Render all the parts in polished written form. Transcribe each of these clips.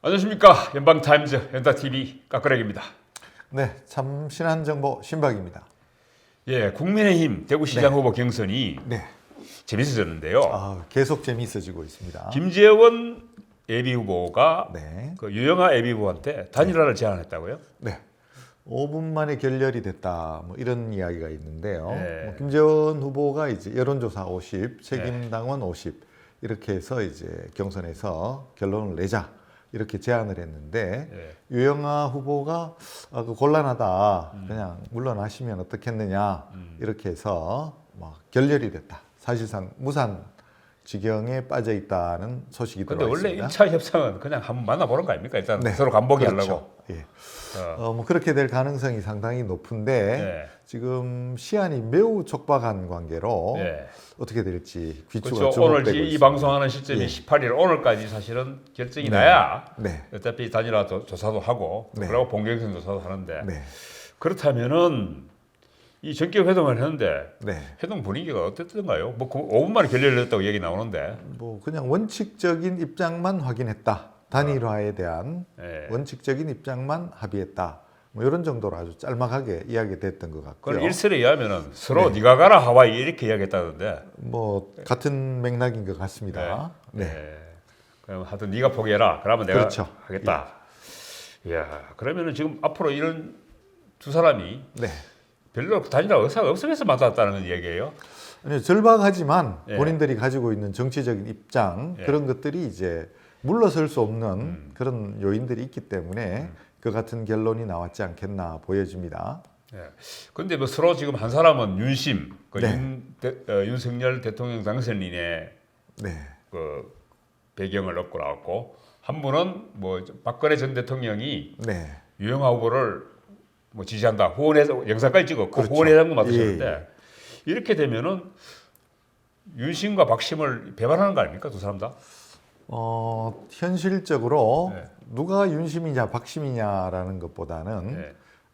안녕하십니까. 연방타임즈 연타TV 깍그렉입니다. 네, 참신한 정보 신박입니다. 예, 국민의힘 대구시장 네. 후보 경선이 네, 재밌어졌는데요. 계속 재미있어지고 있습니다. 김재원 예비후보가 네, 그 유영아 예비후보한테 단일화를 제안했다고요? 네, 5분 만에 결렬이 됐다. 뭐 이런 이야기가 있는데요. 네. 뭐 김재원 후보가 이제 여론조사 50, 책임당원 50 이렇게 해서 이제 경선에서 결론을 내자 이렇게 제안을 했는데 네. 유영아 후보가 그 곤란하다. 그냥 물러나시면 어떻겠느냐 이렇게 해서 막 결렬이 됐다. 사실상 무산 지경에 빠져 있다는 소식이 근데 들어와 원래 있습니다. 1차 협상은 그냥 한번 만나보는 거 아닙니까? 일단 네, 서로 간보기 그렇죠. 하려고. 예. 어, 뭐 그렇게 될 가능성이 상당히 높은데 네. 지금 시한이 매우 촉박한 관계로 네. 어떻게 될지 귀추가 그렇죠. 오늘 주목되고 이 있습니다. 방송하는 시점이 예. 18일 오늘까지 사실은 결정이 네. 나야 네, 어차피 단일화 조사도 하고 네. 그리고 본격적인 조사도 하는데 네, 그렇다면은 이 전격 회동을 했는데 네. 회동 분위기가 어땠던가요? 뭐 5분 만에 결렬을 했다고 얘기 나오는데. 뭐 그냥 원칙적인 입장만 확인했다. 단일화에 대한 예. 원칙적인 입장만 합의했다. 뭐 이런 정도로 아주 짤막하게 이야기됐던 것 같고요. 그걸 일설에 의하면은 서로 네. 네가 가라 하와이 이렇게 이야기했다던데. 뭐 같은 맥락인 것 같습니다. 네. 예. 그럼 하여튼 네가 포기해라. 그러면 내가 그렇죠. 하겠다. 이야, 그러면은 지금 앞으로 이런 두 사람이 네. 별로 단일화 의사가 없으면서 만났다는 얘기예요. 아니, 절박하지만 예. 본인들이 가지고 있는 정치적인 입장 예. 그런 것들이 이제 물러설 수 없는 그런 요인들이 있기 때문에 그 같은 결론이 나왔지 않겠나 보여집니다. 예. 근데 뭐 서로 지금 한 사람은 윤심, 그 네. 윤석열 대통령 당선인의 네, 그 배경을 얻고 나왔고 한 분은 뭐 박근혜 전 대통령이 네, 유영아 후보를 뭐 지지한다 후원해서 영상까지 찍었고 그렇죠. 후원회장도 맡으셨는데 예. 이렇게 되면은 윤심과 박심을 배반하는 거 아닙니까 두 사람 다? 현실적으로 네. 누가 윤심이냐 박심이냐라는 것보다는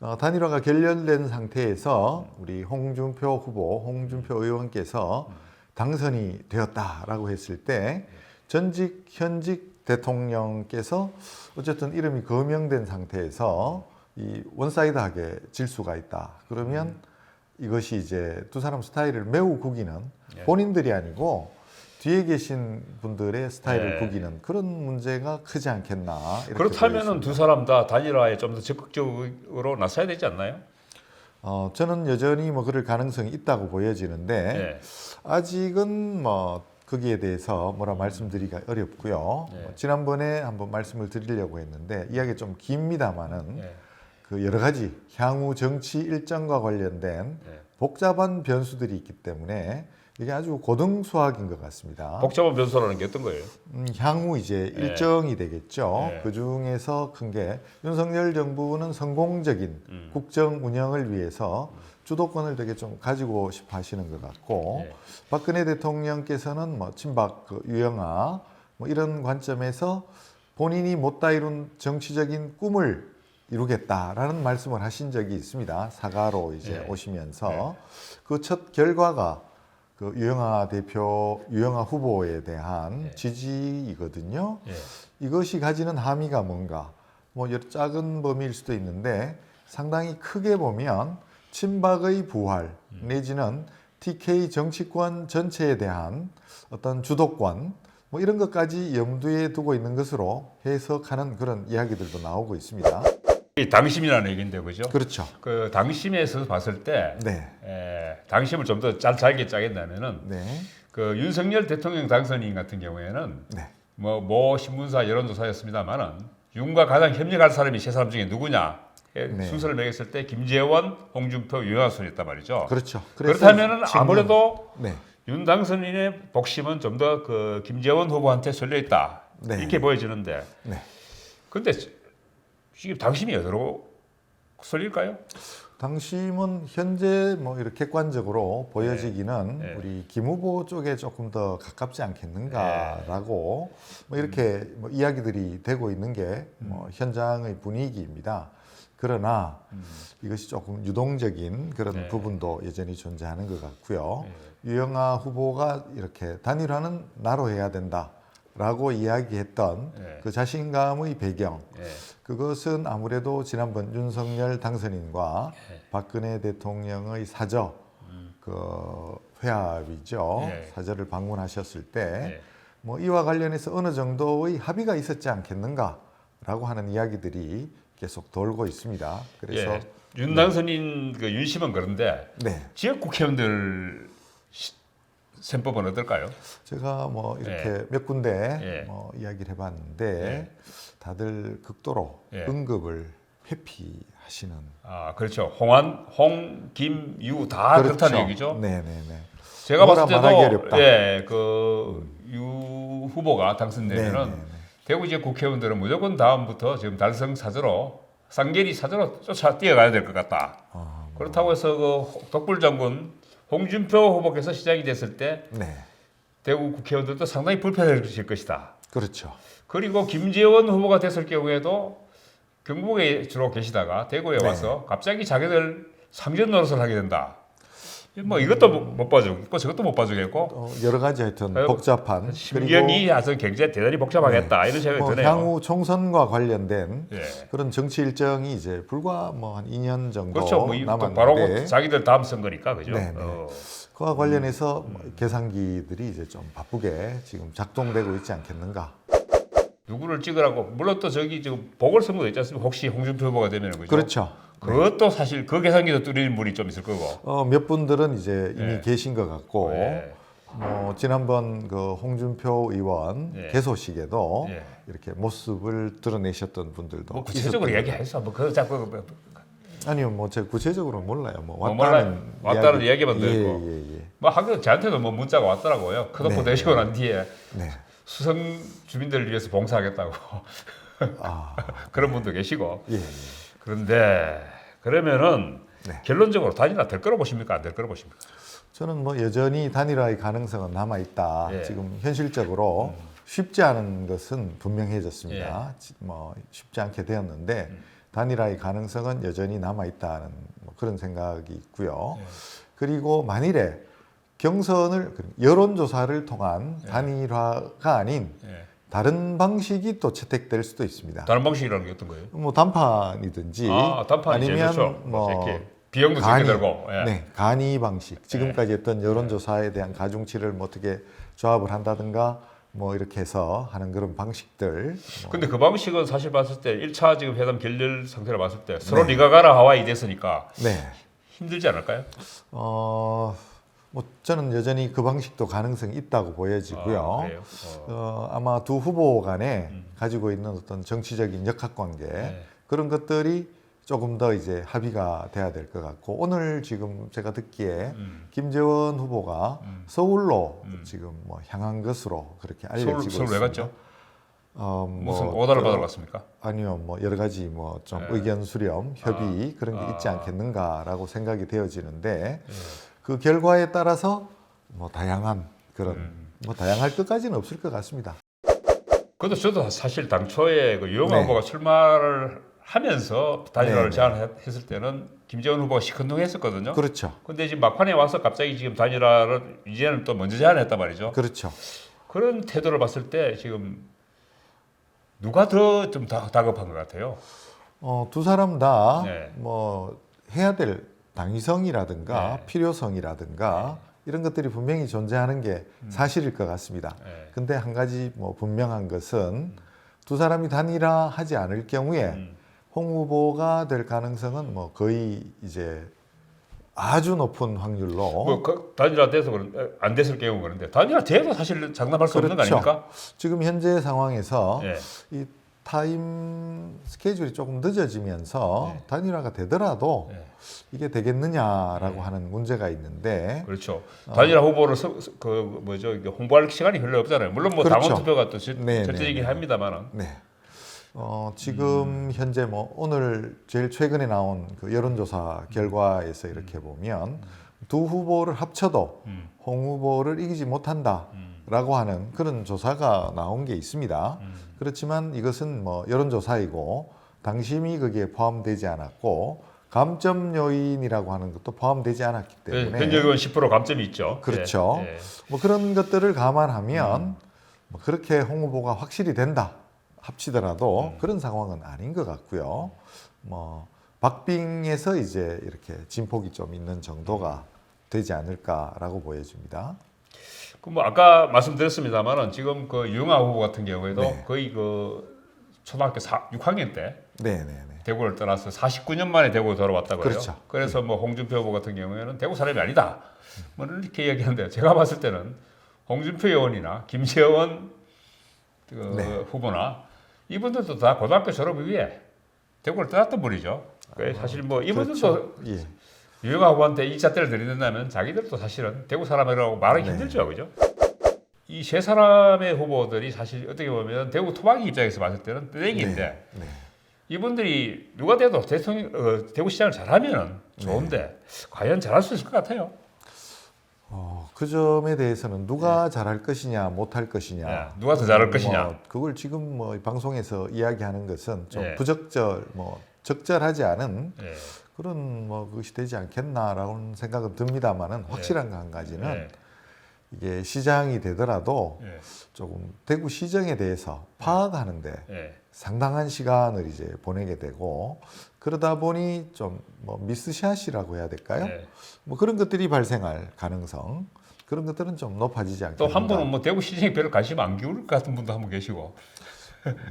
네. 단일화가 결렬된 상태에서 우리 홍준표 후보, 홍준표 의원께서 당선이 되었다라고 했을 때 전직, 현직 대통령께서 어쨌든 이름이 거명된 상태에서 이 원사이드하게 질 수가 있다. 그러면 이것이 이제 두 사람 스타일을 매우 구기는 네. 본인들이 아니고 뒤에 계신 분들의 스타일을 네. 구기는 그런 문제가 크지 않겠나. 이렇게 그렇다면은 보여집니다. 두 사람 다 단일화에 좀 더 적극적으로 나서야 되지 않나요? 저는 여전히 뭐 그럴 가능성이 있다고 보여지는데 네. 아직은 뭐 거기에 대해서 뭐라 말씀드리기가 어렵고요. 네. 지난번에 한번 말씀을 드리려고 했는데 이야기 좀 깁니다만은 네. 그 여러 가지 향후 정치 일정과 관련된 네. 복잡한 변수들이 있기 때문에 이게 아주 고등수학인 것 같습니다. 복잡한 변수라는 게 어떤 거예요? 향후 이제 네. 일정이 되겠죠. 네. 그 중에서 큰 게 윤석열 정부는 성공적인 국정 운영을 위해서 주도권을 되게 좀 가지고 싶어 하시는 것 같고 네. 박근혜 대통령께서는 뭐 친박 그 유영아 뭐 이런 관점에서 본인이 못다 이룬 정치적인 꿈을 이루겠다라는 말씀을 하신 적이 있습니다. 사과로 이제 네. 오시면서 그 첫 결과가 그 유영아 대표, 유영아 후보에 대한 네. 지지이거든요. 예. 이것이 가지는 함의가 뭔가, 뭐 여러 작은 범위일 수도 있는데 상당히 크게 보면 친박의 부활 내지는 TK 정치권 전체에 대한 어떤 주도권 뭐 이런 것까지 염두에 두고 있는 것으로 해석하는 그런 이야기들도 나오고 있습니다. 이 당심이라는 얘기인데 그죠? 그렇죠. 그 당심에서 봤을 때 네, 당심을 좀 더 잘게 짜겠다면은 네, 그 윤석열 대통령 당선인 같은 경우에는 네, 뭐 신문사 여론조사였습니다만은 윤과 가장 협력할 사람이 세 사람 중에 누구냐 네. 순서를 매겼을 때 김재원, 홍준표, 유영아 순이었단 말이죠. 그렇죠. 그래서 그렇다면은 지금- 아무래도 네, 윤 당선인의 복심은 좀 더 그 김재원 후보한테 쏠려 있다 네. 이렇게 보여지는데, 네. 근데 지금 당심이 어디로 쏠릴까요? 당심은 현재 뭐 이렇게 객관적으로 보여지기는 네. 우리 김 후보 쪽에 조금 더 가깝지 않겠는가라고 뭐 이렇게 뭐 이야기들이 되고 있는 게 뭐 현장의 분위기입니다. 그러나 이것이 조금 유동적인 그런 네. 부분도 여전히 존재하는 것 같고요. 네. 유영아 후보가 이렇게 단일화는 나로 해야 된다. 라고 이야기했던 예. 그 자신감의 배경, 예. 그것은 아무래도 지난번 윤석열 당선인과 박근혜 대통령의 사저 그 회합이죠. 예. 사저를 방문하셨을 때 예. 뭐 이와 관련해서 어느 정도의 합의가 있었지 않겠는가라고 하는 이야기들이 계속 돌고 있습니다. 그래서 예. 윤 당선인 그 윤심은 그런데 네, 지역 국회의원들 셈법은 어떨까요? 제가 뭐 이렇게 몇 군데 예. 뭐 이야기를 해봤는데 예. 다들 극도로 예. 응급을 회피하시는. 아 그렇죠. 홍한, 홍, 김, 유 다 그렇다는 얘기죠. 네네네. 제가 뭐라 봤을 말하기 때도 어렵다. 예, 그 유 후보가 당선되면은 네네네. 대구 지역 국회의원들은 무조건 다음부터 지금 달성 사저로 쌍계리 사저로 쫓아 뛰어가야 될 것 같다. 그렇다고 해서 그 덕불 장군 홍준표 후보께서 시작이 됐을 때 네, 대구 국회의원들도 상당히 불편해질 것이다. 그렇죠. 그리고 김재원 후보가 됐을 경우에도 경북에 주로 계시다가 대구에 네. 와서 갑자기 자기들 상전 노릇을 하게 된다. 뭐 이것도 못 봐주고 저것도 못 봐주겠고 여러 가지 하여튼 그리고 복잡한 심경이 아주 굉장히 대단히 복잡하겠다 이런 생각이 뭐 드네요. 향후 총선과 관련된 예. 그런 정치 일정이 이제 불과 뭐 한 2년 정도 그렇죠. 뭐 남았는데 바로 자기들 다음 선거니까 그죠. 네, 네. 그와 관련해서 뭐 계산기들이 이제 좀 바쁘게 지금 작동되고 있지 않겠는가. 누구를 찍으라고 물론 또 저기 지금 보궐선거도 있지 않습니까? 혹시 홍준표 후보가 되면 그죠. 그렇죠. 그것도 사실 그 계산기도 뚫리는 분이 좀 있을 거고. 몇 분들은 이제 이미 예. 계신 것 같고 예. 뭐 지난번 그 홍준표 의원 예. 개소식에도 예. 이렇게 모습을 드러내셨던 분들도 뭐 구체적으로 있었던 얘기해서 뭐그 자꾸 아니요, 뭐 제가 구체적으로 몰라요. 뭐 몰라요. 왔다는 이야기만 예, 듣고. 예. 뭐 하긴 저한테도 뭐 문자가 왔더라고요. 컷오프 네. 되시고 난 뒤에 네. 수성 주민들을 위해서 봉사하겠다고 아, 그런 분도 계시고. 예. 그런데 그러면은 네. 결론적으로 단일화 될 거라고 보십니까? 안 될 거라고 보십니까? 저는 뭐 여전히 단일화의 가능성은 남아 있다. 예. 지금 현실적으로 쉽지 않은 것은 분명해졌습니다. 뭐 쉽지 않게 되었는데 단일화의 가능성은 여전히 남아 있다는 뭐 그런 생각이 있고요. 예. 그리고 만일에 경선을 여론조사를 통한 단일화가 아닌 예. 다른 방식이 또 채택될 수도 있습니다. 다른 방식이라는 게 어떤 거예요? 뭐 단판이든지 단판이 제일 아니면 좋죠. 뭐 이렇게 비용도 적게 들고. 예. 네, 간이 방식. 지금까지 했던 여론조사에 대한 가중치를 뭐 어떻게 조합을 한다든가 뭐 이렇게 해서 하는 그런 방식들. 근데 그 방식은 사실 봤을 때 1차 지금 회담 결렬 상태로 봤을 때 서로 네가 가라 하와이 됐으니까 네. 힘들지 않을까요? 뭐 저는 여전히 그 방식도 가능성이 있다고 보여지고요. 그래요? 아마 두 후보 간에 가지고 있는 어떤 정치적인 역학관계 네. 그런 것들이 조금 더 이제 합의가 돼야 될 것 같고 오늘 지금 제가 듣기에 김재원 후보가 서울로 지금 뭐 향한 것으로 그렇게 알려지고 있습니다. 서울 왜 갔죠? 무슨 뭐 오다를 받으러 갔습니까? 아니요, 뭐 여러 가지 뭐 좀 의견 수렴, 협의 그런 게 있지 않겠는가라고 생각이 되어지는데 그 결과에 따라서 뭐 다양한 그런 뭐 다양할 것까지는 없을 것 같습니다. 그것도 저도 사실 당초에 그 유영아 네. 후보가 출마를 하면서 단일화를 네, 제안했을 때는 김재원 후보가 시큰둥했었거든요. 그렇죠, 근데 지금 막판에 와서 갑자기 지금 단일화를 이제는 또 먼저 제안했단 말이죠. 그렇죠. 그런 태도를 봤을 때 지금 누가 더 좀 다급한 것 같아요. 두 사람 다 네. 뭐 해야 될 당위성이라든가 네. 필요성이라든가 이런 것들이 분명히 존재하는 게 사실일 것 같습니다. 네. 근데 한 가지 뭐 분명한 것은 두 사람이 단일화하지 않을 경우에 홍 후보가 될 가능성은 뭐 거의 이제 아주 높은 확률로 뭐 단일화 돼서 안 됐을 경우 그런데 단일화 돼도 사실 장담할 수 없는 거 그렇죠. 아닙니까? 지금 현재 상황에서 예. 이 타임 스케줄이 조금 늦어지면서 네. 단일화가 되더라도 예. 이게 되겠느냐라고 하는 문제가 있는데 그렇죠. 단일화 후보를 그 뭐죠 이게 홍보할 시간이 별로 없잖아요. 물론 뭐 그렇죠. 당원 투표가 또 네, 절대적이긴 네. 합니다만은. 네. 지금 현재 뭐 오늘 제일 최근에 나온 그 여론조사 결과에서 이렇게 보면 두 후보를 합쳐도 홍 후보를 이기지 못한다라고 하는 그런 조사가 나온 게 있습니다. 그렇지만 이것은 뭐 여론조사이고 당심이 거기에 포함되지 않았고 감점 요인이라고 하는 것도 포함되지 않았기 때문에 현재 의원 10% 감점이 있죠. 그렇죠. 예. 뭐 그런 것들을 감안하면 뭐 그렇게 홍 후보가 확실히 된다 합치더라도 그런 상황은 아닌 것 같고요. 뭐 박빙에서 이제 이렇게 진폭이 좀 있는 정도가 되지 않을까라고 보여집니다. 그 뭐 아까 말씀드렸습니다만은 지금 그 유영아 후보 같은 경우에도 네. 거의 그 초등학교 6학년 때 네네네. 대구를 떠나서 49년 만에 대구에 돌아왔다고 해요. 그렇죠. 그래서 뭐 홍준표 후보 같은 경우에는 대구 사람이 아니다. 뭐 이렇게 이야기하는데 제가 봤을 때는 홍준표 의원이나 김재원 그 네. 후보나 이분들도 다 고등학교 졸업 이후에 대구를 떠났던 분이죠. 사실 뭐 이분들도 그렇죠. 예. 유영아 후보한테 이 잣대를 들이댄다면 자기들도 사실은 대구 사람이라고 말하기 네. 힘들죠, 그죠? 이 세 사람의 후보들이 사실 어떻게 보면 대구 토박이 입장에서 봤을 때는 뜨내기인데 네. 이분들이 누가 돼도 대통령 대구시장을 잘하면 좋은데 과연 잘할 수 있을 것 같아요. 그 점에 대해서는 누가 잘할 것이냐 못할 것이냐 네. 누가 더 잘할 것이냐. 뭐 그걸 지금 뭐 방송에서 이야기하는 것은 좀 네. 부적절 뭐 적절하지 않은 예. 그런 뭐 그것이 되지 않겠나라는 생각은 듭니다만은 확실한 거 한 가지는 예. 이게 시장이 되더라도 예. 조금 대구 시정에 대해서 파악하는데 예. 상당한 시간을 이제 보내게 되고 그러다 보니 좀 뭐 미스샷이라고 해야 될까요? 예. 뭐 그런 것들이 발생할 가능성 그런 것들은 좀 높아지지 않겠나. 또 한 분은 뭐 대구 시장에 별로 관심 안 기울일 것 같은 분도 한 분 계시고.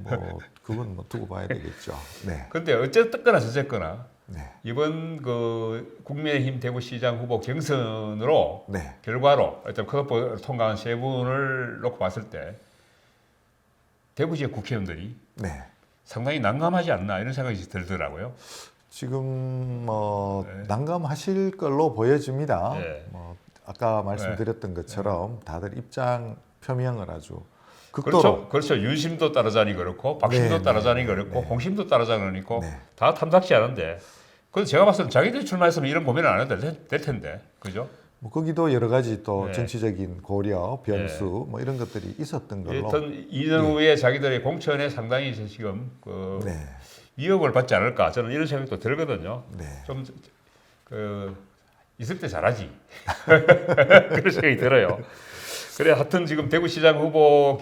뭐 그건 뭐 두고 봐야 되겠죠. 네. 근데 어쨌거나 저쨌거나 네. 이번 그 국민의힘 대구시장 후보 경선으로 네. 결과로 어떤 컷오프를 통과한 세 분을 놓고 봤을 때 대구 지역 국회의원들이 네. 상당히 난감하지 않나 이런 생각이 들더라고요. 지금 뭐 네. 난감하실 걸로 보여집니다. 네. 뭐 아까 말씀드렸던 것처럼 다들 입장 표명을 아주 극도로 그렇죠. 그렇죠. 윤심도 따라자니 그렇고 박심도 네, 따라자니 네, 그렇고 네. 홍심도 따라자니 그렇고 네. 다 탐탁지 않은데 그래서 제가 봤을 때 자기들이 출마했으면 이런 고민을 안 해도 될 텐데 그죠? 뭐 거기도 여러 가지 또 네. 정치적인 고려, 변수 뭐 이런 것들이 있었던 걸로. 일단 이전 후에 자기들의 공천에 상당히 지금 그 네. 위협을 받지 않을까 저는 이런 생각도 들거든요. 네. 좀 그 있을 때 잘하지 그런 생각이 들어요. 그래 하여튼 지금 대구시장 후보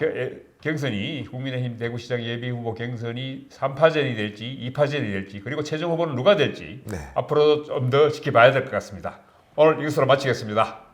경선이 국민의힘 대구시장 예비 후보 경선이 3파전이 될지 2파전이 될지 그리고 최종 후보는 누가 될지 네. 앞으로도 좀 더 지켜봐야 될 것 같습니다. 오늘 이것으로 마치겠습니다.